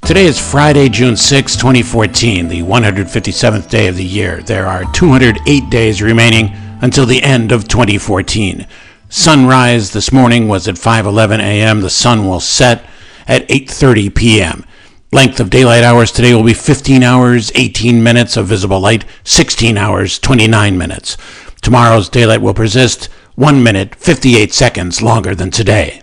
Today is Friday, June 6, 2014, the 157th day of the year. There are 208 days remaining until the end of 2014. Sunrise this morning was at 5:11 a.m. The sun will set at 8:30 p.m. Length of daylight hours today will be 15 hours, 18 minutes of visible light, 16 hours, 29 minutes. Tomorrow's daylight will persist 1 minute, 58 seconds longer than today.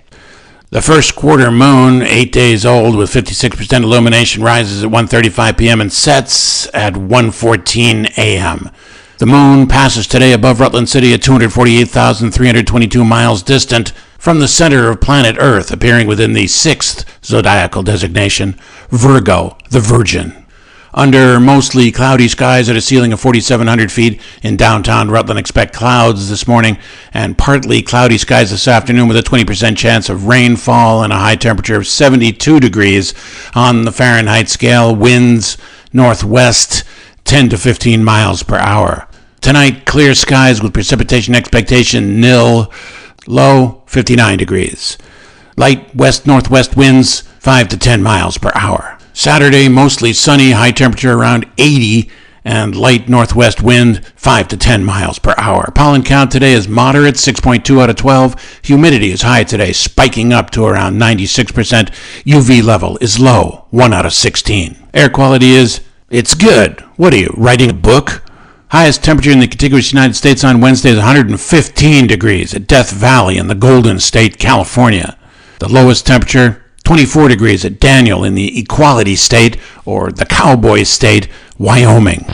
The first quarter moon, 8 days old with 56% illumination, rises at 1:35 p.m. and sets at 1:14 a.m. The moon passes today above Rutland City at 248,322 miles distant from the center of planet Earth, appearing within the sixth zodiacal designation, Virgo, the Virgin. Under mostly cloudy skies at a ceiling of 4,700 feet in downtown Rutland, expect clouds this morning and partly cloudy skies this afternoon with a 20% chance of rainfall and a high temperature of 72 degrees on the Fahrenheit scale. Winds northwest 10 to 15 miles per hour. Tonight, clear skies with precipitation expectation nil, low 59 degrees. Light west-northwest winds 5 to 10 miles per hour. Saturday, mostly sunny, high temperature around 80, and light northwest wind 5 to 10 miles per hour. Pollen count today is moderate, 6.2 out of 12. Humidity is high today, spiking up to around 96%. UV level is low, 1 out of 16. Air quality is, it's good. What are you, writing a book? Highest temperature in the contiguous United States on Wednesday is 115 degrees at Death Valley in the Golden State, California. The lowest temperature, 24 degrees at Daniel in the Equality State, or the Cowboy State, Wyoming.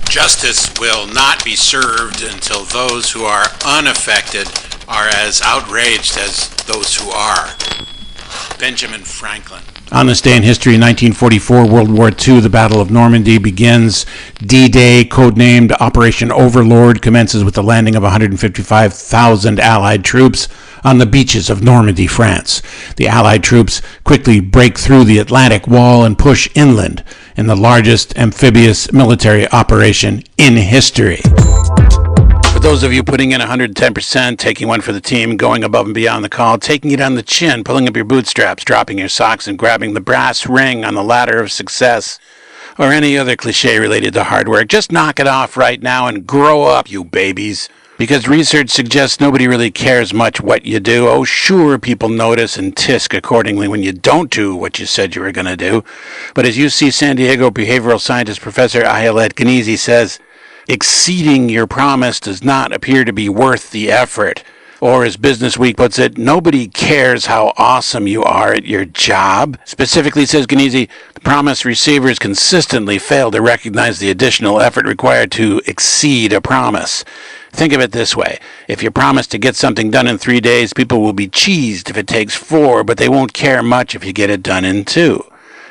Justice will not be served until those who are unaffected are as outraged as those who are. Benjamin Franklin. On this day in history, 1944, World War II, the Battle of Normandy begins. D-Day, codenamed Operation Overlord, commences with the landing of 155,000 Allied troops on the beaches of Normandy, France. The Allied troops quickly break through the Atlantic Wall and push inland in the largest amphibious military operation in history. For those of you putting in 110%, taking one for the team, going above and beyond the call, taking it on the chin, pulling up your bootstraps, dropping your socks, and grabbing the brass ring on the ladder of success, or any other cliche related to hard work, just knock it off right now and grow up, you babies. Because research suggests nobody really cares much what you do. Oh, sure, people notice and tisk accordingly when you don't do what you said you were going to do. But as UC San Diego behavioral scientist Professor Ayelet Ganizi says, exceeding your promise does not appear to be worth the effort. Or as Business Week puts it, nobody cares how awesome you are at your job. Specifically, says Ganizi, the promise receivers consistently fail to recognize the additional effort required to exceed a promise. Think of it this way. If you promise to get something done in 3 days, people will be cheesed if it takes 4, but they won't care much if you get it done in 2.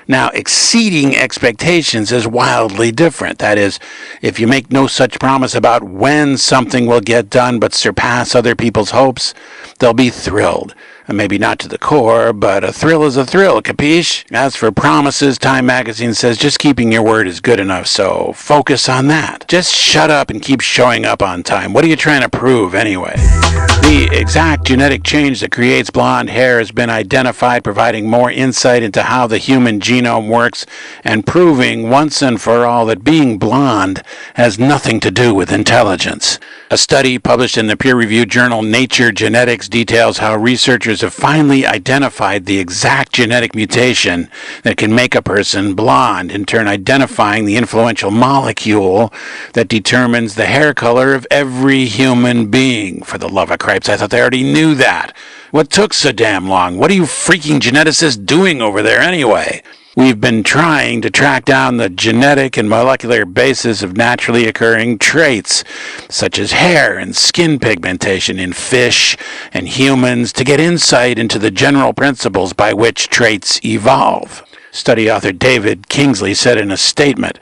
Now, exceeding expectations is wildly different. That is, if you make no such promise about when something will get done but surpass other people's hopes, they'll be thrilled. And maybe not to the core, but a thrill is a thrill, capiche? As for promises, Time magazine says just keeping your word is good enough, so focus on that. Just shut up and keep showing up on time. What are you trying to prove anyway? The exact genetic change that creates blonde hair has been identified, providing more insight into how the human genome works and proving once and for all that being blonde has nothing to do with intelligence. A study published in the peer-reviewed journal Nature Genetics details how researchers have finally identified the exact genetic mutation that can make a person blonde, in turn identifying the influential molecule that determines the hair color of every human being. For the love of cripes, I thought they already knew that. What took so damn long? What are you freaking geneticists doing over there anyway? We've been trying to track down the genetic and molecular basis of naturally occurring traits, such as hair and skin pigmentation in fish and humans, to get insight into the general principles by which traits evolve. Study author David Kingsley said in a statement,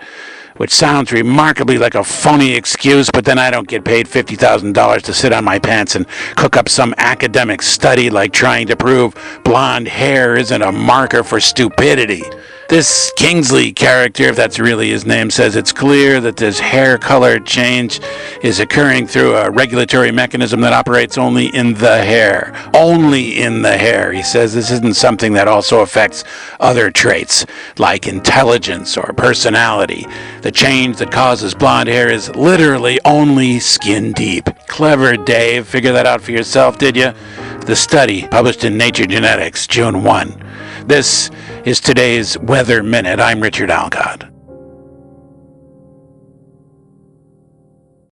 which sounds remarkably like a phony excuse, but then I don't get paid $50,000 to sit on my pants and cook up some academic study like trying to prove blonde hair isn't a marker for stupidity. This Kingsley character, if that's really his name, says it's clear that this hair color change is occurring through a regulatory mechanism that operates only in the hair. Only in the hair. He says this isn't something that also affects other traits, like intelligence or personality. The change that causes blonde hair is literally only skin deep. Clever, Dave. Figure that out for yourself, did you? The study, published in Nature Genetics, June 1. This is today's Weather Minute. I'm Richard Alcott.